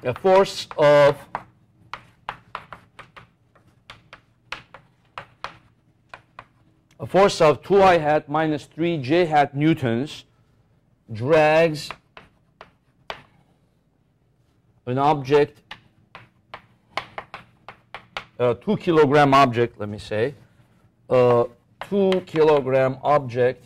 a force of a force of 2I hat minus 3J hat newtons drags an object, a 2 kilogram object, let me say, a 2 kilogram object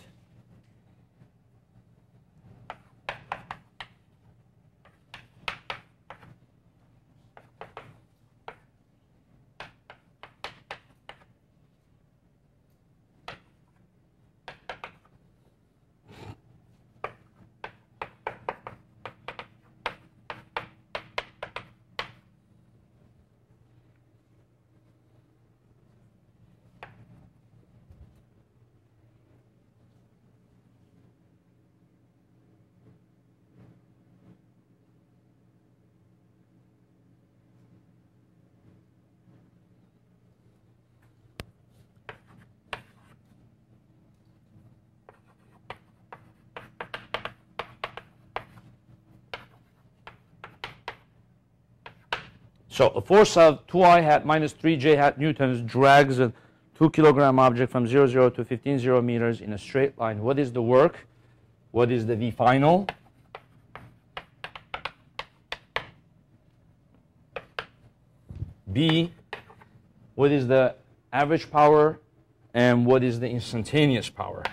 So a force of 2I hat minus 3J hat newtons drags a 2 kilogram object from 0, 0 to 15, 0 meters in a straight line. What is the work? What is the V final? B, what is the average power? And what is the instantaneous power?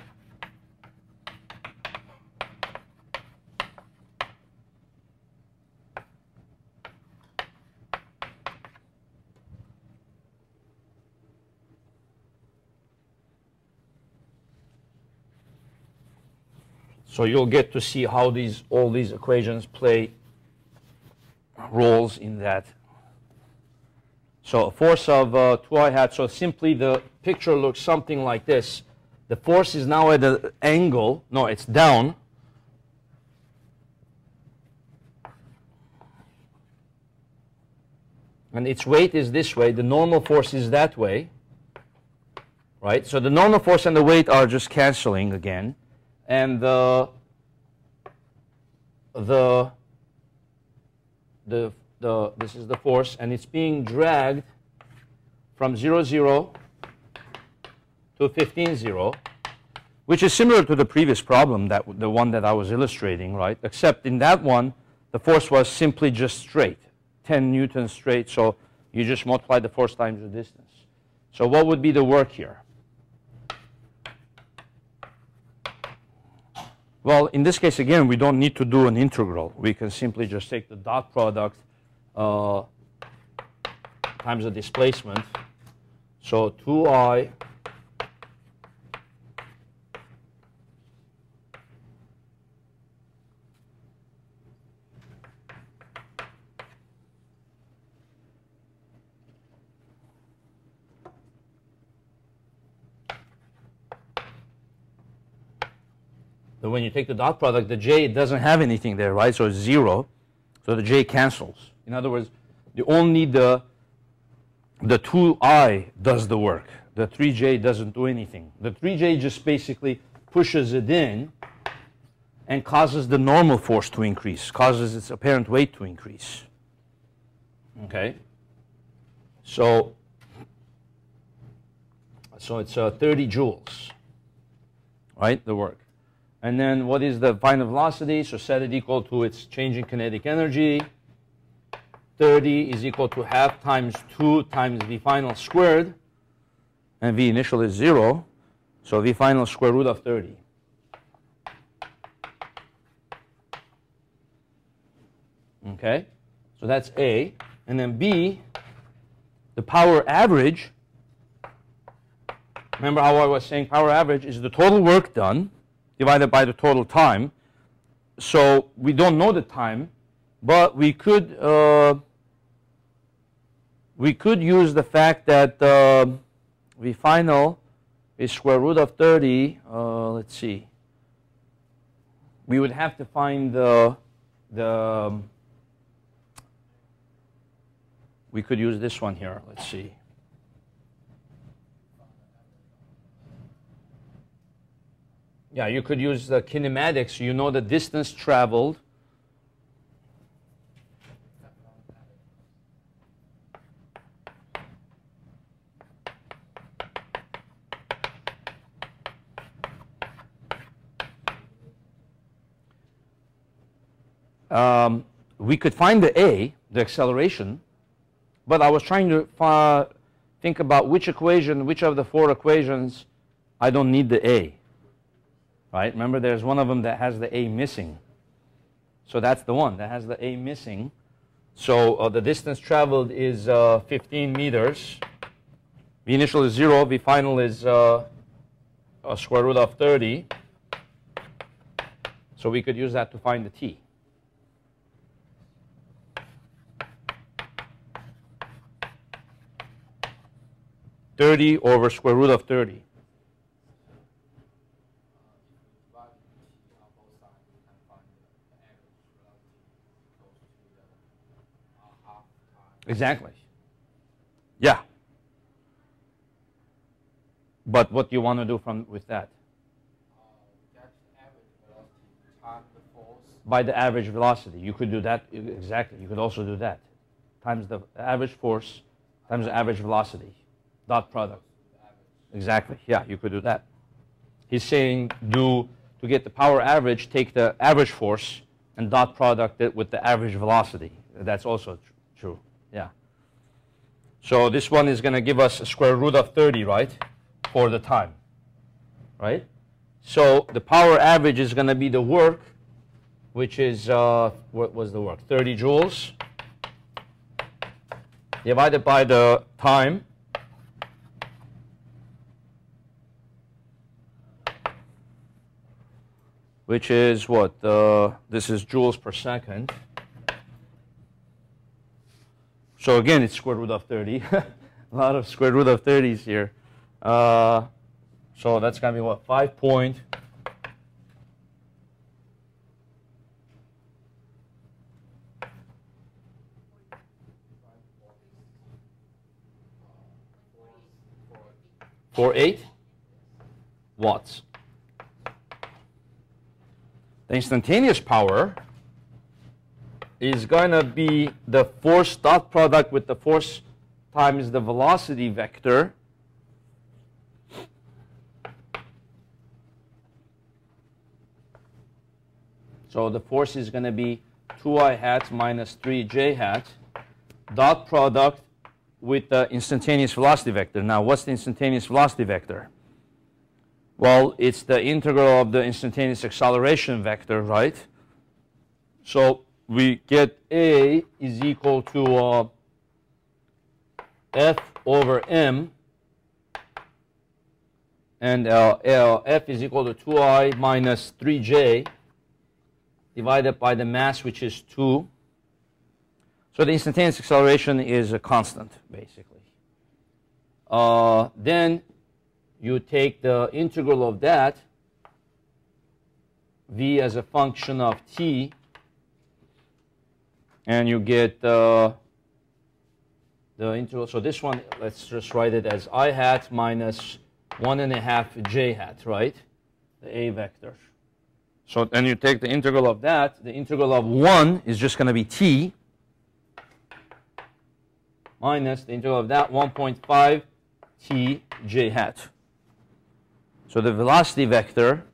So you'll get to see how all these equations play roles in that. So a force of 2I hat, so simply the picture looks something like this. The force is now at an angle, no, it's down. And its weight is this way, the normal force is that way, right? So the normal force and the weight are just canceling again. And this is the force, and it's being dragged from 0, 0 to 15, 0, which is similar to the previous problem, the one that I was illustrating, right? Except in that one, the force was simply just straight, 10 newtons straight, so you just multiply the force times the distance. So what would be the work here? Well, in this case, again, we don't need to do an integral. We can simply just take the dot product times the displacement. So 2I when you take the dot product, the J, it doesn't have anything there, right? So it's 0. So the J cancels. In other words, only the 2I does the work. The 3J doesn't do anything. The 3J just basically pushes it in and causes the normal force to increase, causes its apparent weight to increase. Okay? So it's 30 joules, right, the work. And then what is the final velocity? So set it equal to its changing kinetic energy. 30 is equal to half times 2 times V final squared. And V initial is 0. So V final square root of 30. Okay? So that's A. And then B, the power average. Remember how I was saying power average is the total work done divided by the total time. So we don't know the time, but we could use the fact that V final is square root of 30. Let's see. We would have to find we could use this one here. Let's see. Yeah, you could use the kinematics. You know the distance traveled. we could find the a, the acceleration, but I was trying to think about which equation, which of the four equations I don't need the a. Right? Remember, there's one of them that has the a missing. So that's the one that has the a missing. So the distance traveled is 15 meters. V initial is 0. V final is a square root of 30. So we could use that to find the t. (30 over square root of 30). Exactly. Yeah. But what do you want to do with that? Get the average velocity times the force. By the average velocity. You could do that. Exactly. You could also do that. Times the average force times the average velocity. Dot product. Exactly. Yeah, you could do that. He's saying to get the power average, take the average force and dot product it with the average velocity. That's also true. Yeah. So this one is going to give us a square root of 30, right? For the time. Right? So the power average is going to be the work, which is, what was the work? 30 joules divided by the time. Which is what? This is joules per second. So again, it's square root of 30. A lot of square root of 30s here. So that's going to be what? 5.48 watts. The instantaneous power is going to be the force dot product with the force times the velocity vector. So the force is going to be 2i hat minus 3j hat dot product with the instantaneous velocity vector. Now, what's the instantaneous velocity vector? Well, it's the integral of the instantaneous acceleration vector, right? So we get A is equal to F over M, and F is equal to 2i minus 3j divided by the mass, which is 2. So the instantaneous acceleration is a constant, basically. Then you take the integral of that, v as a function of t, and you get the integral. So this one, let's just write it as I hat minus 1.5 j hat, right? The a vector. So then you take the integral of that. The integral of 1 is just going to be t minus the integral of that 1.5 t j hat. So the velocity vector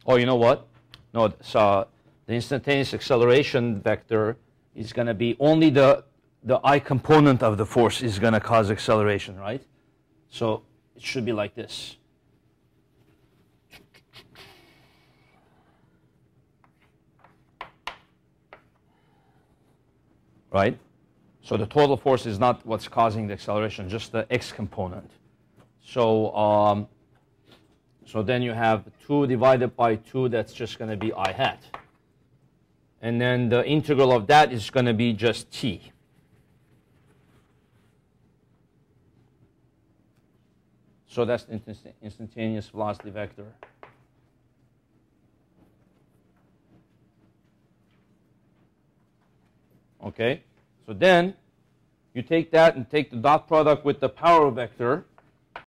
oh, you know what? No, so the instantaneous acceleration vector is going to be only the I component of the force is going to cause acceleration, right? So it should be like this. Right? So the total force is not what's causing the acceleration, just the x component. So, so then you have 2 divided by 2, that's just going to be I hat. And then the integral of that is going to be just t. So that's the instantaneous velocity vector. Okay? So then you take that and take the dot product with the power vector.